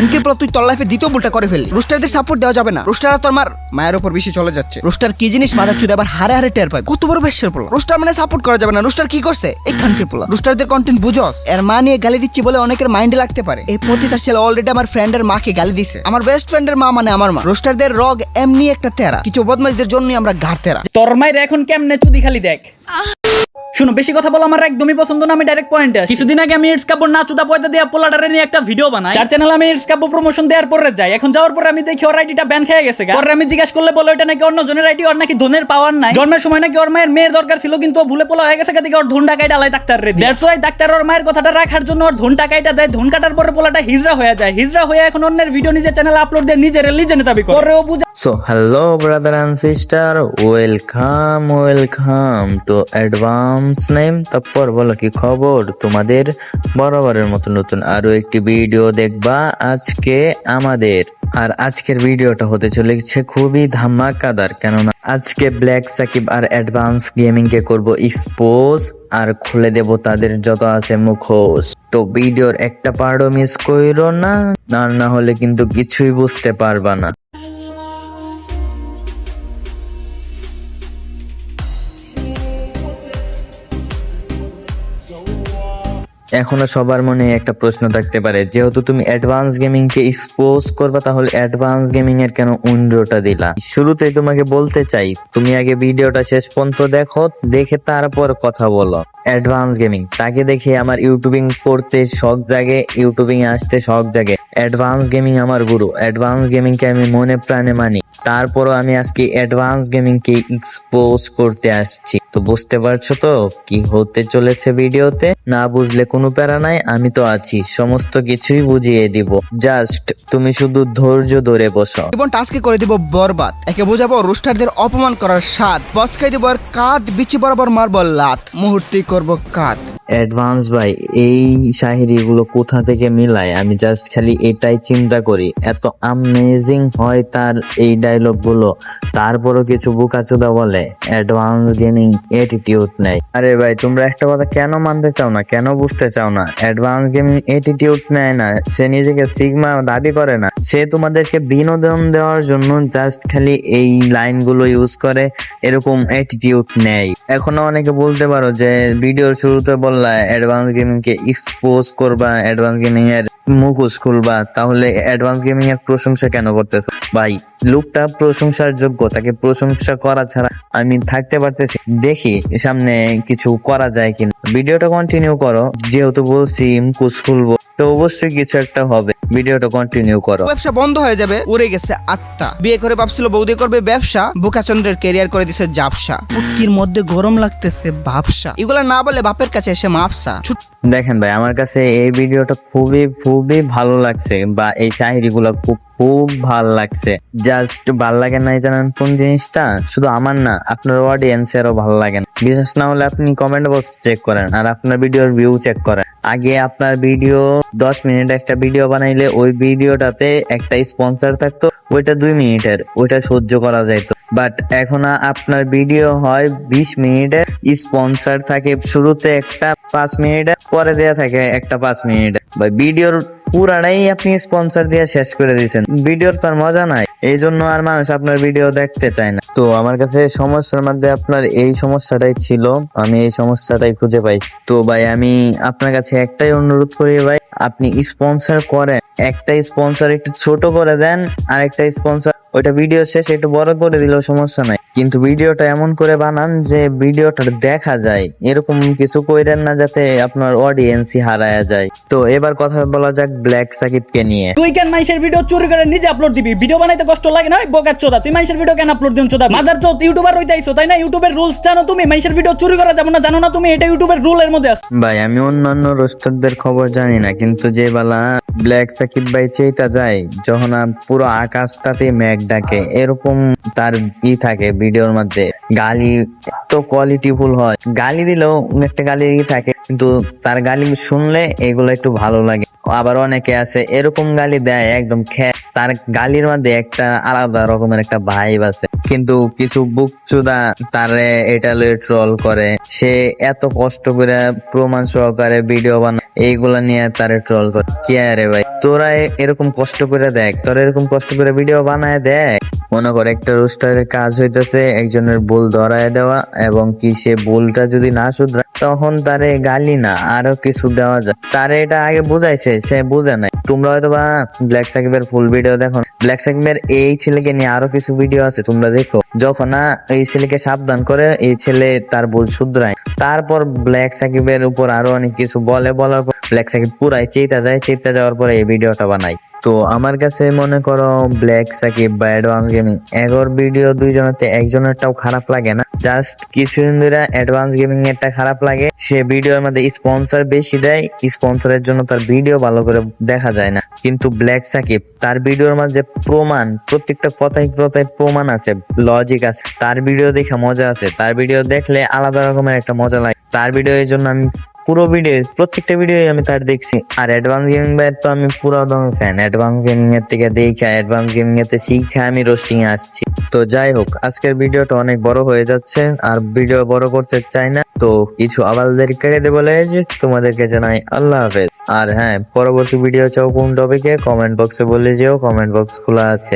Uncle প্লো তুই তোর লাইফের দ্বিতীয় ভুলটা করে ফেললি। রোস্টারদের সাপোর্ট দেওয়া যাবে না, রোস্টাররা তোর মায়ের উপর বেশি চলে যাচ্ছে। রোস্টার কি জিনিস মাথা চুদে আবার হারে হারে টের পায়। কত বড় বেশের পোলা। রোস্টার মানে সাপোর্ট করা যাবে না। রোস্টার কি করছে? এই খানকির পোলা। রোস্টারদের কন্টেন্ট বুঝোস? এর মা নিয়ে গালি দিচ্ছি বলে অনেকের মাইন্ডে লাগতে পারে। এই পতিতার ছেলে অলরেডি আমার ফ্রেন্ডের মাকে গালি দিছে। আমার বেস্ট ফ্রেন্ডের মা মানে আমার মা। রোস্টারদের রগ এমনি একটা তেরা, কিছু বদমাইশদের জন্যই আমরা ঘাট তেরা। তোর মায়ের এখন কেমনে চুদি খালি দেখ। শুনো, বেশি কথা বলো আমার একদমই পছন্দ না। আমি ডাইরেক্ট পয়েন্টে আসি। কিছুদিন আগে আমি ইটস কাব্য না চুদা পয়দা দিয়া পোলাডারে নিয়ে একটা ভিডিও বানাই, যার চ্যানেল আমি ইটস কাব্য প্রমোশন দেওয়ার পরে যাই। এখন যাওয়ার পরে আমি দেখি ওর আইডিটা ব্যান খেয়ে গেছে। পরে আমি জিজ্ঞাসা করলে বলে ওটা নাকি অন্য জনের আইডি, ওর নাকি ধনের পাওয়ার নাই। জন্মের সময় নাকি ওর মায়ের মেয়ের দরকার ছিল, কিন্তু ও ভুলে পোলা হয়ে গেছে। কাদিকে ওর ধন টাকায় ডালাই ডাক্তার রে। দ্যাটস ওয়াই ডাক্তার ওর মায়ের কথাটা রাখার জন্য ওর ধন টাকাইটা দেয়। ধন কাটার পরে পোলাটা হিজড়া হয়ে যায়। হিজড়া হয়ে এখন অন্যের ভিডিও নিজের চ্যানেলে আপলোড দিয়ে নিজের লিজেন্ড দাবি করে। ও বুঝা। So hello brother and sister, welcome to advance name। তারপর বলো কি খবর তোমাদের? বরাবরের মতো নতুন আরো একটি ভিডিও দেখবা আজকে আমাদের। আর আজকের ভিডিওটা হতে চলেছে খুবই ধামাকাদার, কেননা আজকে ব্ল্যাক সাকিব আর অ্যাডভান্স গেমিং কে করব এক্সপোজ আর খুলে দেব তাদের যত আছে মুখোশ। তো ভিডিওর একটা পার্টও মিস কইরো না, আর না হলে কিন্তু কিছুই বুঝতে পারবা না। এখনো সবার মনে একটা প্রশ্ন থাকতে পারে, যেহেতু তুমি অ্যাডভান্স গেমিং কে এক্সপোজ করবা, তাহলে অ্যাডভান্স গেমিং এর কেন উইন্ডোটা দিলা? শুরুতেই তোমাকে বলতে চাই, তুমি আগে ভিডিওটা শেষ পর্যন্ত দেখো, দেখে তারপর কথা বলো। অ্যাডভান্স গেমিং, তাকে দেখে আমার ইউটিউবিং করতে শখ জাগে, ইউটিউবিং এ আসতে শখ জাগে। অ্যাডভান্স গেমিং আমার গুরু, অ্যাডভান্স গেমিং কে আমি মনে প্রাণে মানি। তারপরও আমি আজকে অ্যাডভান্স গেমিং কে এক্সপোজ করতে আসছি। তো বুঝতে পারছো তো কি হতে চলেছে ভিডিওতে? না বুঝলে কোনো প্যারা নাই, আমি তো আছি, সমস্ত কিছুই বুঝিয়ে দিব। জাস্ট তুমি শুধু ধৈর্য ধরে বসো। জীবনটা আজকে করে দিব বরবাদ। একে বোঝাবো রোস্টারদের অপমান করার স্বাদ, বচকাই দিব আর কাঁধ বিচি বরাবর মারবো লাত, মুহূর্তেই করবো কাঁধ। অ্যাডভান্স ভাই, এই শাহিরি গুলো কোথা থেকে মিলায় আমি জাস্ট খালি এটাই চিন্তা করি। এত আমেজিং হয় তার এই ডায়লগ গুলো, তারপরও কিছু বোকাচোদা বলে অ্যাডভান্স গেমিং অ্যাটিটিউড নেই। আরে ভাই, তোমরা একটা কথা কেন মানতে চাও না, কেন বুঝতে চাও না? অ্যাডভান্স গেমিং অ্যাটিটিউড নেয় না, সে নিজেকে সিগমা দাবি করে না, সে তোমাদেরকে বিনোদন দেওয়ার জন্য জাস্ট খালি এই লাইন গুলো ইউজ করে, এরকম অ্যাটিটিউড নেই। এখনো অনেকে বলতে পারো যে ভিডিওর শুরুতে অ্যাডভান্স গেমিং কে এক্সপোজ করবা, অ্যাডভান্স গেমিং এর মুখোশ খুলবা, তাহলে অ্যাডভান্স গেমিং এর প্রশংসা কেন করতেছো? ভাই, লোকটা প্রশংসার যোগ্য, তাকে প্রশংসা করা ছাড়া আমি থাকতে পারতেছি। দেখি সামনে কিছু করা যায় কিনা। ভিডিওটা কন্টিনিউ করো, যেহেতু বলছি মুখোশ খুলবো, তো অবশ্যই কিছু একটা হবে। ভিডিওটা কন্টিনিউ করো। ব্যবসা বন্ধ হয়ে যাবে, উড়ে গেছে আত্মা। বিয়ে করে ভাবছিল বৌদি করবে ব্যবসা, বোকাচন্দ্রের ক্যারিয়ার করে দিছে জাপসা। মুক্তির মধ্যে গরম লাগতেছে ভাবসা, এগুলা না বলে বাপের কাছে এসে মাপসা। দেখেন ভাই, আমার কাছে এই ভিডিওটা খুবই খুবই ভালো লাগছে, বা এই শাহিরি গুলা খুব ভালো লাগছে। জাস্ট ভাল লাগে নাই জানেন কোন জিনিসটা? শুধু আমার না, আপনার অডিয়েন্সেরও ভালো লাগে না। বিশ্বাস না হলে আপনি কমেন্ট বক্স চেক করেন আর আপনার ভিডিওর ভিউ চেক করেন। আগে আপনার ভিডিও 10 মিনিট একটা ভিডিও বানাইলে ওই ভিডিওটাতে একটা স্পন্সর থাকতো, ওইটা 2 মিনিটের, ওইটা সহ্য করা যাইতো। বাট এখন আপনার ভিডিও হয় 20 মিনিটের, স্পন্সর থাকে শুরুতে একটা 5 মিনিটের, পরে দেয়া থাকে একটা 5 মিনিটের। বা ভিডিওর পুরাটাই আপনি স্পন্সর দিয়ে শেষ করে দিয়েছেন। ভিডিওর তো আর মজা নাই, এই জন্য আর মানুষ আপনার ভিডিও দেখতে চায় না। তো আমার কাছে সমস্যার মধ্যে আপনার এই সমস্যাটাই ছিল, আমি এই সমস্যাটাই খুঁজে পাইছি। তো ভাই, আমি আপনার কাছে একটাই অনুরোধ করি ভাই, আপনি স্পন্সর করেন, একটা স্পন্সর একটু ছোট করে দেন, আর একটা স্পন্সর ওইটা ভিডিও শেষে একটু বড় করে দিলেও সমস্যা নাই, কিন্তু ভিডিওটা এমন করে বানান যে ভিডিওটা দেখা যায়। এরকম কিছু কইরেন না যাতে আপনার অডিয়েন্সই হারায়া যায়। তো এবার কথা বলা যাক ব্ল্যাক সাকিবকে নিয়ে। তুই কেন মাইশের ভিডিও চুরি করে নিজে আপলোড দিবি? ভিডিও বানাইতে কষ্ট লাগে না? বোকার চোদা, তুই মাইশের ভিডিও কেন আপলোড দিন? চোদা মাদার চোদ, ইউটিউবার হইতে আইছো তাই না? ইউটিউবের রুলস জানো তুমি? মাইশের ভিডিও চুরি করা যাবে না, জানো না তুমি? এটা ইউটিউবের রুলের মধ্যে আছে। ভাই, আমি অন্যান্য রোস্টারদের খবর জানি না, কিন্তু যে বেলা ব্ল্যাক সাকিব ভাই চেইতা যায়, যখন পুরো আকাশটাতে মেঘ ডাকে, এরকম তার থাকে ভিডিওর মধ্যে। গালি তো কোয়ালিটিফুল হয়, গালি দিলেও একটা গালি থাকে, কিন্তু তার গালি শুনলে এগুলো একটু ভালো লাগে। আবার অনেকে আছে এরকম গালি দেয় একদম তার গালির মধ্যে একটা আলাদা রকমের একটা ভাইব আছে। কিন্তু কিছু বুকচুদা তারে এটা ট্রল করে, সে এত কষ্ট করে প্রমাণ সহকারে ভিডিও বানায়, এইগুলা নিয়ে তারে ট্রল করে। কি আরে ভাই, তোরা এরকম কষ্ট করে দেখ, তোরা এরকম কষ্ট করে ভিডিও বানায় দেখ। মনে কর একটা রোস্টারের কাজ হইতেছে একজনের ভুল ধরায় দেওয়া, এবং কি সে ভুলটা যদি না শুধরায় তখন তারে গালি না আরো কিছু দেওয়া যায়। তারে এটা আগে বুঝাইছে, সে বুঝে নাই। তোমরা হয়তো বা ব্ল্যাক সাকিবের ফুল ভিডিও দেখো, ব্ল্যাক সাকিবের এই ছেলেকে নিয়ে আরো কিছু ভিডিও আছে, তোমরা দেখো। যখন না এই ছেলেকে সাবধান করে, এই ছেলে তার ভুল শুধরায়, তারপর ব্ল্যাক সাকিবের উপর আরো অনেক কিছু বলে, বলার পর ব্ল্যাক সাকিব পুরাই চেতা যায়, চেতা যাওয়ার পরে এই ভিডিওটা বানায়। তো আমার কাছে মনে করো ব্ল্যাক সাকিব বা অ্যাডভান্স গেমিং এগোর ভিডিও দুইজনেতে একজনেরটাও খারাপ লাগে না। জাস্ট কিছুদিন ধরে অ্যাডভান্স গেমিং এরটা খারাপ লাগে, সে ভিডিওর মধ্যে স্পন্সর বেশি দেয়, স্পন্সরের জন্য তার ভিডিও ভালো করে দেখা যায় না। কিন্তু ব্ল্যাক সাকিব তার ভিডিওর মাঝে প্রমাণ, প্রত্যেকটা কথায় কথায় প্রমাণ আছে, লজিক আছে, তার ভিডিও দেখে মজা আছে, তার ভিডিও দেখলে আলাদা রকমের একটা মজা লাগে। তার ভিডিও এর জন্য আমি পুরো ভিডিও, প্রত্যেকটা ভিডিও আমি তার দেখছি। আর অ্যাডভান্স গেমিং ভাই তো আমি পুরো দমে ফ্যান, অ্যাডভান্স গেমিং এর থেকে দেখা, অ্যাডভান্স গেমিং এতে শিখে আমি রোস্টিং এ আসছি। তো যাই হোক, আজকের ভিডিওটা অনেক বড় হয়ে যাচ্ছে, আর ভিডিও বড় করতে চাই না, তো কিছু আওয়াজদের কেটে দেবো বলে তোমাদেরকে জানাই আল্লাহ হাফেজ। আর হ্যাঁ, পরবর্তী ভিডিও চাও কোন টপিকে কমেন্ট বক্সে বলে যেও, কমেন্ট বক্স খোলা আছে।